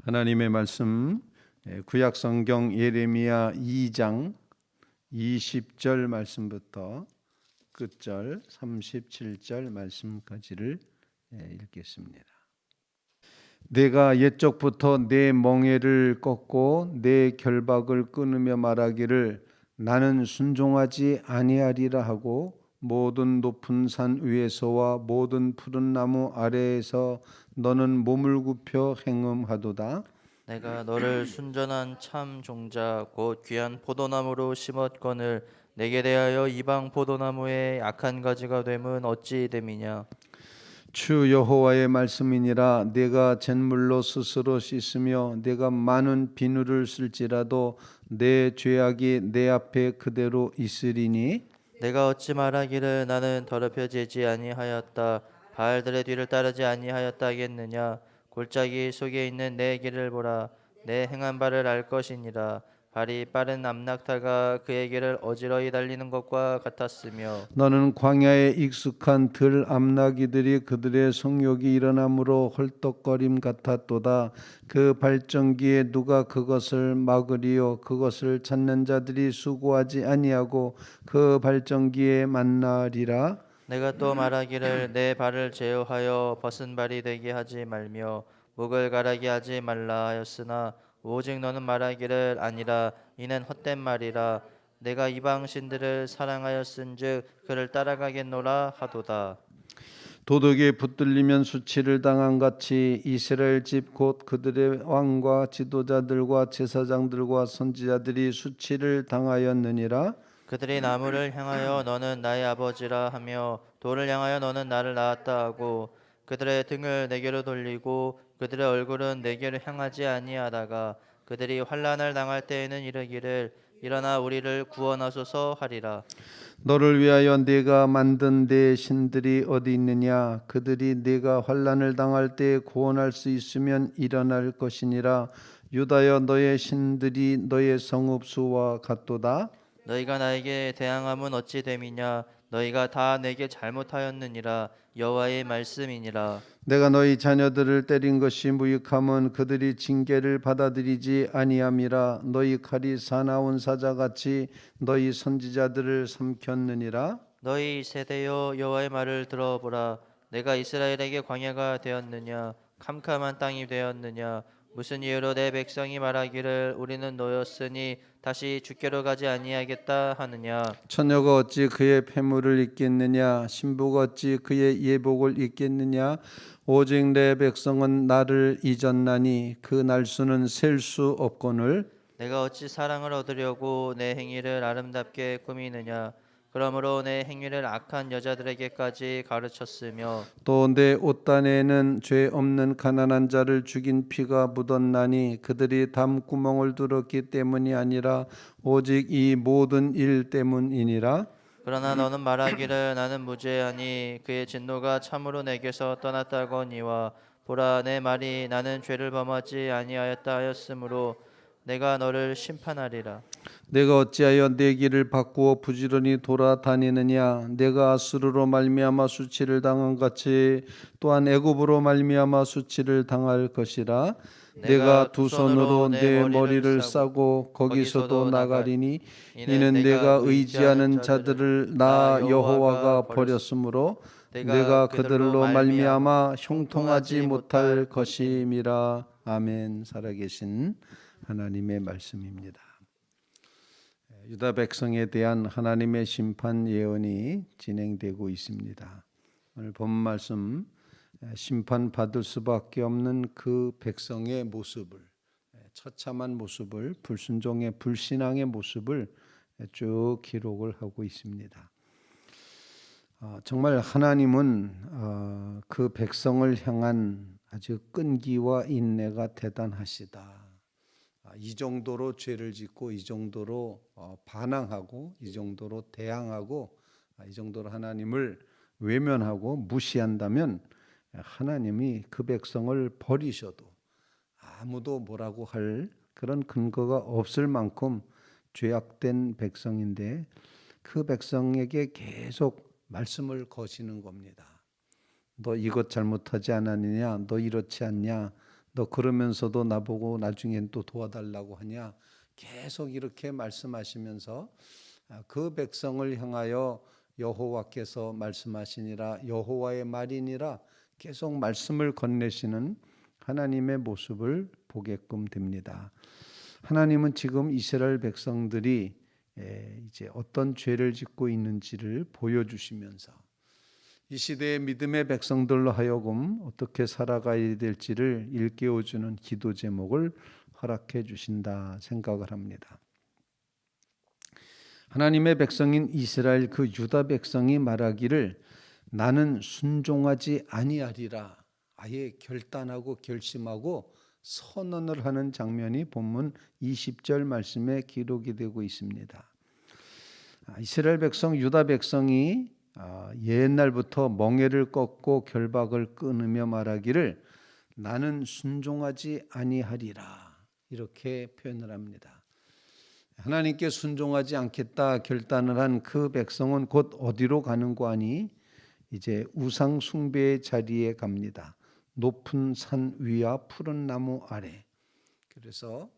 하나님의 말씀 구약 성경 예레미야 2장 20절 말씀부터 끝절 37절 말씀까지를 읽겠습니다. 내가 옛적부터 내 멍에를 꺾고 내 결박을 끊으며 말하기를 나는 순종하지 아니하리라 하고 모든 높은 산 위에서와 모든 푸른 나무 아래에서 너는 몸을 굽혀 행음하도다. 내가 너를 순전한 참 종자 곧 귀한 포도나무로 심었거늘 내게 대하여 이방 포도나무의 악한 가지가 됨은 어찌 됨이냐. 주 여호와의 말씀이니라. 내가 잿물로 스스로 씻으며 내가 많은 비누를 쓸지라도 내 죄악이 내 앞에 그대로 있으리니 내가 어찌 말하기를 나는 더럽혀지지 아니하였다 바알들의 뒤를 따르지 아니하였다 하겠느냐. 골짜기 속에 있는 내 길을 보라. 내 행한 바를 알 것이니라. 발이 빠른 암낙타가 그의 길을 어지러이 달리는 것과 같았으며 너는 광야에 익숙한 들 암나기들이 그들의 성욕이 일어남으로 헐떡거림 같았도다. 그 발전기에 누가 그것을 막으리요. 그것을 찾는 자들이 수고하지 아니하고 그 발전기에 만나리라. 내가 또 말하기를 내 발을 제어하여 벗은 발이 되게 하지 말며 목을 가라게 하지 말라 하였으나 오직 너는 말하기를 아니라 이는 헛된 말이라. 내가 이방 신들을 사랑하였은즉 그를 따라가겠노라 하도다. 도덕에 붙들리면 수치를 당한 같이 이스라엘 집 곧 그들의 왕과 지도자들과 제사장들과 선지자들이 수치를 당하였느니라. 그들이 나무를 향하여 너는 나의 아버지라 하며 돌을 향하여 너는 나를 낳았다 하고 그들의 등을 내게로 돌리고 그들의 얼굴은 내게로 향하지 아니하다가 그들이 환난을 당할 때에는 이르기를 일어나 우리를 구원하소서 하리라. 너를 위하여 내가 만든 내 신들이 어디 있느냐. 그들이 네가 환난을 당할 때 구원할 수 있으면 일어날 것이니라. 유다여 너의 신들이 너의 성읍수와 같도다. 너희가 나에게 대항함은 어찌 됨이냐. 너희가 다 내게 잘못하였느니라. 여호와의 말씀이니라. 내가 너희 자녀들을 때린 것이 무익함은 그들이 징계를 받아들이지 아니함이라. 너희 칼이 사나운 사자같이 너희 선지자들을 삼켰느니라. 너희 세대여 여호와의 말을 들어보라. 내가 이스라엘에게 광야가 되었느냐 캄캄한 땅이 되었느냐. 무슨 이유로 내 백성이 말하기를 우리는 노였으니 다시 주께로 가지 아니하겠다 하느냐. 처녀가 어찌 그의 패물을 입겠느냐. 신부가 어찌 그의 예복을 입겠느냐. 오직 내 백성은 나를 잊었나니 그 날수는 셀 수 없거늘. 내가 어찌 사랑을 얻으려고 내 행위를 아름답게 꾸미느냐. 그러므로 내 행위를 악한 여자들에게까지 가르쳤으며 또 내 옷단에는 죄 없는 가난한 자를 죽인 피가 묻었나니 그들이 담구멍을 뚫었기 때문이 아니라 오직 이 모든 일 때문이니라. 그러나 너는 말하기를 나는 무죄하니 그의 진노가 참으로 내게서 떠났다거니와 보라 내 말이 나는 죄를 범하지 아니하였다 하였으므로 내가 너를 심판하리라. 내가 어찌하여 내 길을 바꾸어 부지런히 돌아다니느냐. 내가 아수르로 말미암아 수치를 당한 같이 또한 애굽으로 말미암아 수치를 당할 것이라. 내가 두 손으로 내 머리를 싸고 거기서도 나가리니 이는 내가 의지하는 자들을 나 여호와가 버렸으므로 내가 그들로 말미암아 형통하지 못할 것임이라. 아멘. 살아계신 하나님의 말씀입니다. 유다 백성에 대한 하나님의 심판 예언이 진행되고 있습니다. 오늘 본 말씀 심판받을 수밖에 없는 그 백성의 모습을, 처참한 모습을, 불순종의 불신앙의 모습을 쭉 기록을 하고 있습니다. 정말 하나님은 그 백성을 향한 아주 끈기와 인내가 대단하시다. 이 정도로 죄를 짓고 이 정도로 반항하고 이 정도로 대항하고 이 정도로 하나님을 외면하고 무시한다면 하나님이 그 백성을 버리셔도 아무도 뭐라고 할 그런 근거가 없을 만큼 죄악된 백성인데 그 백성에게 계속 말씀을 거시는 겁니다. 너 이것 잘못하지 않았느냐? 너 이렇지 않냐? 너 그러면서도 나보고 나중엔 또 도와달라고 하냐. 계속 이렇게 말씀하시면서 그 백성을 향하여 여호와께서 말씀하시니라, 여호와의 말이니라 계속 말씀을 건네시는 하나님의 모습을 보게끔 됩니다. 하나님은 지금 이스라엘 백성들이 이제 어떤 죄를 짓고 있는지를 보여주시면서 이 시대의 믿음의 백성들로 하여금 어떻게 살아가야 될지를 일깨워주는 기도 제목을 허락해 주신다 생각을 합니다. 하나님의 백성인 이스라엘 그 유다 백성이 말하기를 나는 순종하지 아니하리라 아예 결단하고 결심하고 선언을 하는 장면이 본문 20절 말씀에 기록이 되고 있습니다. 이스라엘 백성 유다 백성이 옛날부터 멍에를 꺾고 결박을 끊으며 말하기를 나는 순종하지 아니하리라 이렇게 표현을 합니다. 하나님께 순종하지 않겠다 결단을 한 그 백성은 곧 어디로 가는고 하니 이제 우상 숭배의 자리에 갑니다. 높은 산 위와 푸른 나무 아래. 그래서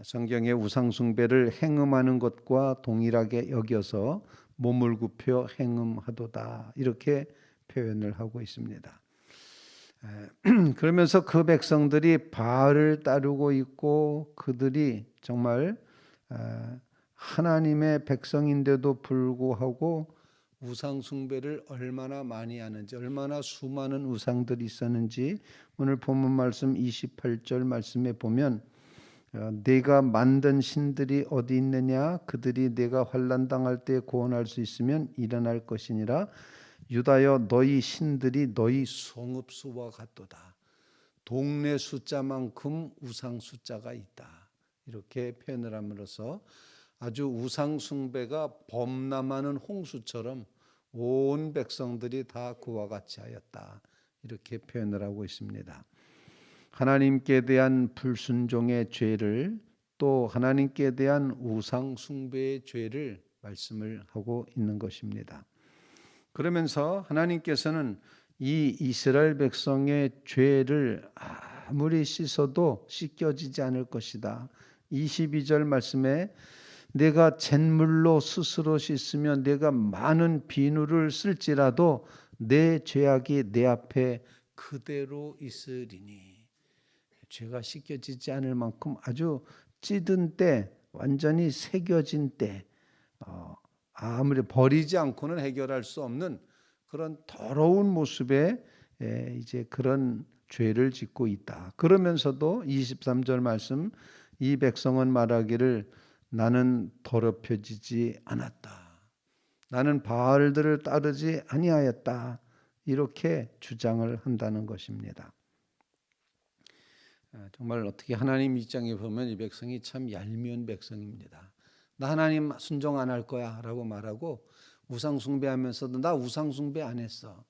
성경에 우상 숭배를 행음하는 것과 동일하게 여겨서 몸을 굽혀 행음하도다 이렇게 표현을 하고 있습니다. 그러면서 그 백성들이 바알을 따르고 있고 그들이 정말 하나님의 백성인데도 불구하고 우상 숭배를 얼마나 많이 하는지, 얼마나 수많은 우상들이 있었는지 오늘 본문 말씀 28절 말씀에 보면 내가 만든 신들이 어디 있느냐 그들이 내가 환난 당할 때 구원할 수 있으면 일어날 것이니라. 유다여 너희 신들이 너희 성읍수와 같도다. 동네 숫자만큼 우상 숫자가 있다. 이렇게 표현을 함으로써 아주 우상 숭배가 범람하는 홍수처럼 온 백성들이 다 그와 같이 하였다. 이렇게 표현을 하고 있습니다. 하나님께 대한 불순종의 죄를 또 하나님께 대한 우상 숭배의 죄를 말씀을 하고 있는 것입니다. 그러면서 하나님께서는 이 이스라엘 백성의 죄를 아무리 씻어도 씻겨지지 않을 것이다. 22절 말씀에 내가 잿물로 스스로 씻으면 내가 많은 비누를 쓸지라도 내 죄악이 내 앞에 그대로 있으리니 죄가 씻겨지지 않을 만큼 아주 찌든 때 완전히 새겨진 때 아무리 버리지 않고는 해결할 수 없는 그런 더러운 모습의 이제 그런 죄를 짓고 있다. 그러면서도 23절 말씀 이 백성은 말하기를 나는 더럽혀지지 않았다. 나는 바알들을 따르지 아니하였다. 이렇게 주장을 한다는 것입니다. 정말 어떻게 하나님 입장에 보면 이 백성이 참 얄미운 백성입니다. 나 하나님 순종 안 할 거야 라고 말하고 우상 숭배하면서도 나 우상 숭배 안 했어.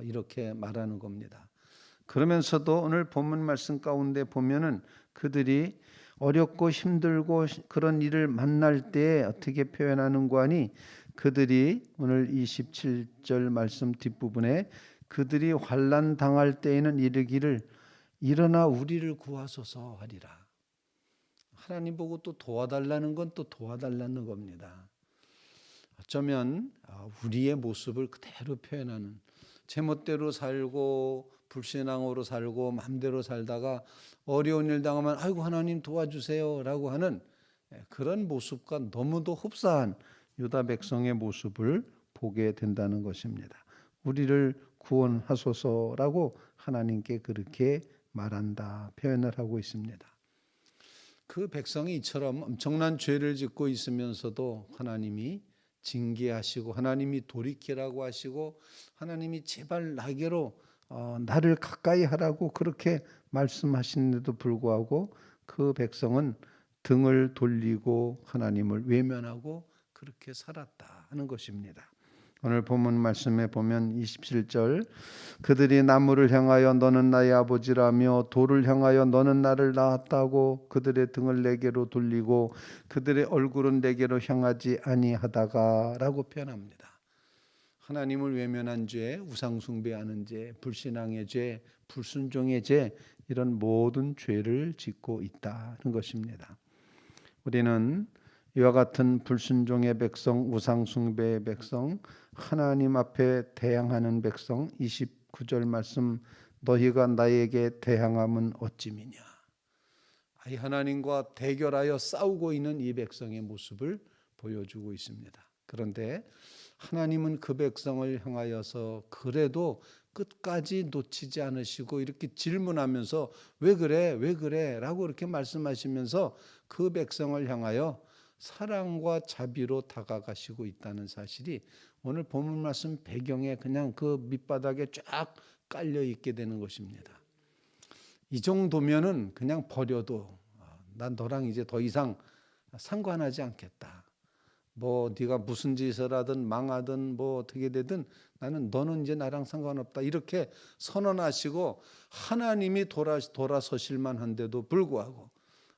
이렇게 말하는 겁니다. 그러면서도 오늘 본문 말씀 가운데 보면은 그들이 어렵고 힘들고 그런 일을 만날 때 어떻게 표현하는가 하니 그들이 오늘 27절 말씀 뒷부분에 그들이 환난 당할 때에는 이르기를 일어나 우리를 구하소서 하리라. 하나님 보고 또 도와달라는 건 또 도와달라는 겁니다. 어쩌면 우리의 모습을 그대로 표현하는 제멋대로 살고 불신앙으로 살고 마음대로 살다가 어려운 일 당하면 아이고 하나님 도와주세요 라고 하는 그런 모습과 너무도 흡사한 유다 백성의 모습을 보게 된다는 것입니다. 우리를 구원하소서라고 하나님께 그렇게 말한다 표현을 하고 있습니다. 그 백성이 이처럼 엄청난 죄를 짓고 있으면서도 하나님이 징계하시고 하나님이 돌이키라고 하시고 하나님이 제발 나에게로 나를 가까이 하라고 그렇게 말씀하시는데도 불구하고 그 백성은 등을 돌리고 하나님을 외면하고 그렇게 살았다 하는 것입니다. 오늘 본문 말씀에 보면 27절 그들이 나무를 향하여 너는 나의 아버지라며 돌을 향하여 너는 나를 낳았다고 그들의 등을 내게로 돌리고 그들의 얼굴은 내게로 향하지 아니하다가 라고 표현합니다. 하나님을 외면한 죄, 우상 숭배하는 죄, 불신앙의 죄, 불순종의 죄, 이런 모든 죄를 짓고 있다는 것입니다. 우리는 이와 같은 불순종의 백성, 우상 숭배의 백성, 하나님 앞에 대항하는 백성, 29절 말씀, 너희가 나에게 대항함은 어찌미냐. 이 하나님과 대결하여 싸우고 있는 이 백성의 모습을 보여주고 있습니다. 그런데 하나님은 그 백성을 향하여서 그래도 끝까지 놓치지 않으시고 이렇게 질문하면서 왜 그래? 왜 그래? 라고 이렇게 말씀하시면서 그 백성을 향하여 사랑과 자비로 다가가시고 있다는 사실이 오늘 본문 말씀 배경에 그냥 그 밑바닥에 쫙 깔려 있게 되는 것입니다. 이 정도면은 그냥 버려도 난 너랑 이제 더 이상 상관하지 않겠다. 뭐 네가 무슨 짓을 하든 망하든 뭐 어떻게 되든 너는 이제 나랑 상관없다. 이렇게 선언하시고 하나님이 돌아서실만 한데도 불구하고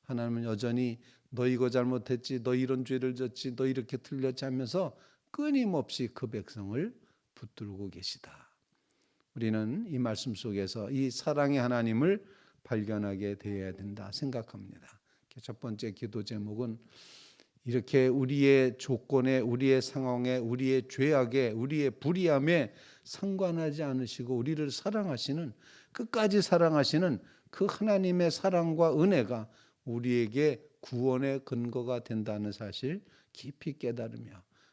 하나님은 여전히 너 이거 잘못했지, 너 이런 죄를 졌지, 너 이렇게 틀렸지 하면서 끊임없이 그 백성을 붙들고 계시다. 우리는 이 말씀 속에서 이 사랑의 하나님을 발견하게 되어야 된다 생각합니다. 첫 번째 기도 제목은 이렇게 우리의 조건에, 우리의 상황에, 우리의 죄악에, 우리의 불의함에 상관하지 않으시고 우리를 사랑하시는, 끝까지 사랑하시는 그 하나님의 사랑과 은혜가 우리에게 구원의 근거가 된다는 사실 깊이 깨달으며,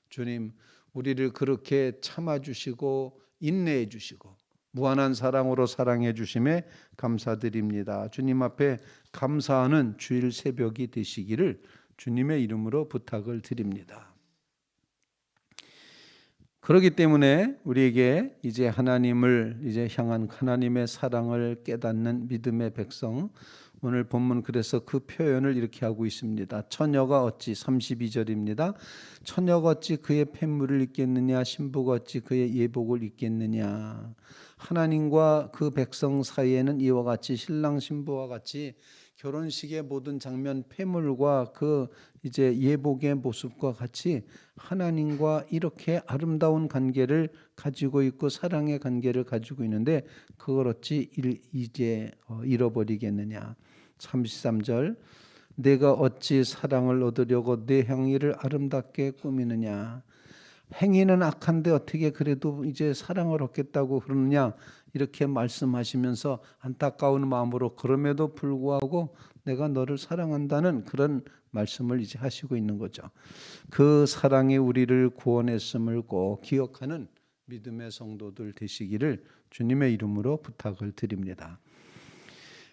주님 우리를 그렇게 참아주시고 인내해 주시고 무한한 사랑으로 사랑해 주심에 감사드립니다. 주님 앞에 감사하는 주일 새벽이 되시기를 주님의 이름으로 부탁을 드립니다. 그렇기 때문에 우리에게 이제 하나님을 향한 하나님의 사랑을 깨닫는 믿음의 백성, 오늘 본문 그래서 그 표현을 이렇게 하고 있습니다. 처녀가 어찌, 32절입니다. 처녀가 어찌 그의 폐물을 입겠느냐, 신부가 어찌 그의 예복을 입겠느냐. 하나님과 그 백성 사이에는 이와 같이 신랑 신부와 같이 결혼식의 모든 장면, 폐물과 그 이제 예복의 모습과 같이 하나님과 이렇게 아름다운 관계를 가지고 있고 사랑의 관계를 가지고 있는데 그걸 어찌 이제 잃어버리겠느냐. 33절, 내가 어찌 사랑을 얻으려고 내 행위를 아름답게 꾸미느냐. 행위는 악한데 어떻게 그래도 이제 사랑을 얻겠다고 그러느냐, 이렇게 말씀하시면서 안타까운 마음으로 그럼에도 불구하고 내가 너를 사랑한다는 그런 말씀을 이제 하시고 있는 거죠. 그 사랑이 우리를 구원했음을 꼭 기억하는 믿음의 성도들 되시기를 주님의 이름으로 부탁을 드립니다.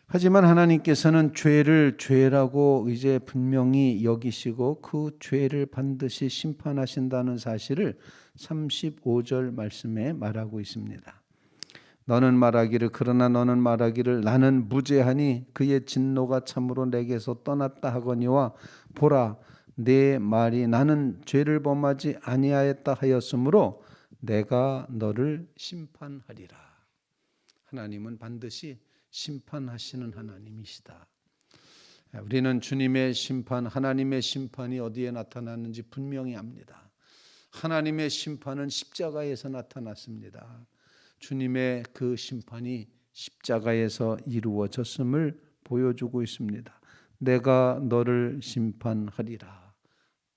하지만 하나님께서는 죄를 죄라고 이제 분명히 여기시고 그 죄를 반드시 심판하신다는 사실을 35절 말씀에 말하고 있습니다. 너는 말하기를, 그러나 너는 말하기를 나는 무죄하니 그의 진노가 참으로 내게서 떠났다 하거니와 보라 내 말이 나는 죄를 범하지 아니하였다 하였으므로 내가 너를 심판하리라. 하나님은 반드시 심판하시는 하나님이시다. 우리는 주님의 심판, 하나님의 심판이 어디에 나타났는지 분명히 압니다. 하나님의 심판은 십자가에서 나타났습니다. 주님의 그 심판이 십자가에서 이루어졌음을 보여주고 있습니다. 내가 너를 심판하리라.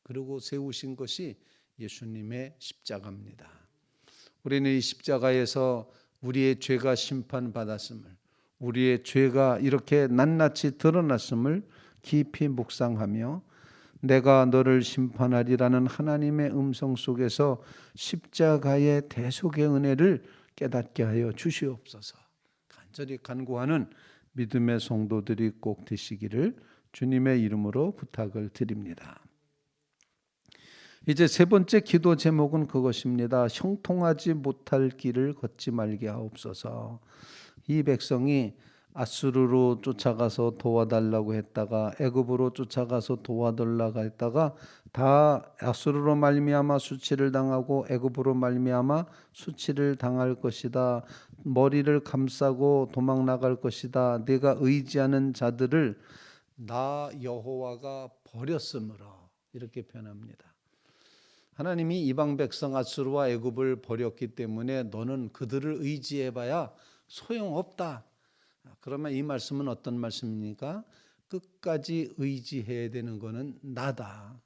그리고 세우신 것이 예수님의 십자가입니다. 우리는 이 십자가에서 우리의 죄가 심판받았음을, 우리의 죄가 이렇게 낱낱이 드러났음을 깊이 묵상하며 내가 너를 심판하리라는 하나님의 음성 속에서 십자가의 대속의 은혜를 깨닫게 하여 주시옵소서. 간절히 간구하는 믿음의 성도들이 꼭 되시기를 주님의 이름으로 부탁을 드립니다. 이제 세 번째 기도 제목은 그것입니다. 형통하지 못할 길을 걷지 말게 하옵소서. 이 백성이 아수르로 쫓아가서 도와달라고 했다가 애굽으로 쫓아가서 도와달라고 했다가 다 아수르로 말미암아 수치를 당하고 애굽으로 말미암아 수치를 당할 것이다. 머리를 감싸고 도망 나갈 것이다. 내가 의지하는 자들을 나 여호와가 버렸으므로, 이렇게 표현합니다. 하나님이 이방 백성 아수르와 애굽을 버렸기 때문에 너는 그들을 의지해봐야 소용없다. 그러면 이 말씀은 어떤 말씀입니까? 끝까지 의지해야 되는 것은 나다.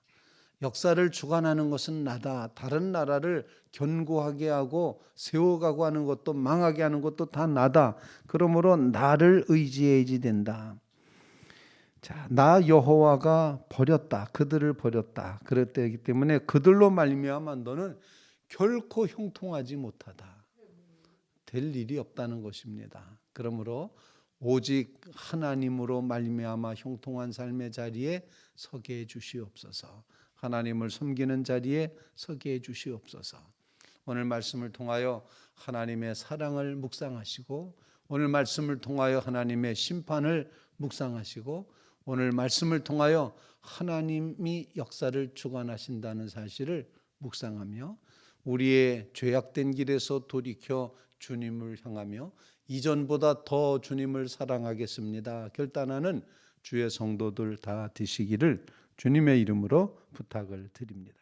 역사를 주관하는 것은 나다. 다른 나라를 견고하게 하고 세워가고 하는 것도 망하게 하는 것도 다 나다. 그러므로 나를 의지해야지 된다. 자, 나 여호와가 버렸다. 그들을 버렸다. 그랬기 때문에 그들로 말미암아 너는 결코 형통하지 못하다. 될 일이 없다는 것입니다. 그러므로 오직 하나님으로 말미암아 형통한 삶의 자리에 서게 해 주시옵소서. 하나님을 섬기는 자리에 서게 해 주시옵소서. 오늘 말씀을 통하여 하나님의 사랑을 묵상하시고, 오늘 말씀을 통하여 하나님의 심판을 묵상하시고, 오늘 말씀을 통하여 하나님이 역사를 주관하신다는 사실을 묵상하며 우리의 죄악된 길에서 돌이켜 주님을 향하며 이전보다 더 주님을 사랑하겠습니다 결단하는 주의 성도들 다 되시기를 주님의 이름으로 부탁을 드립니다.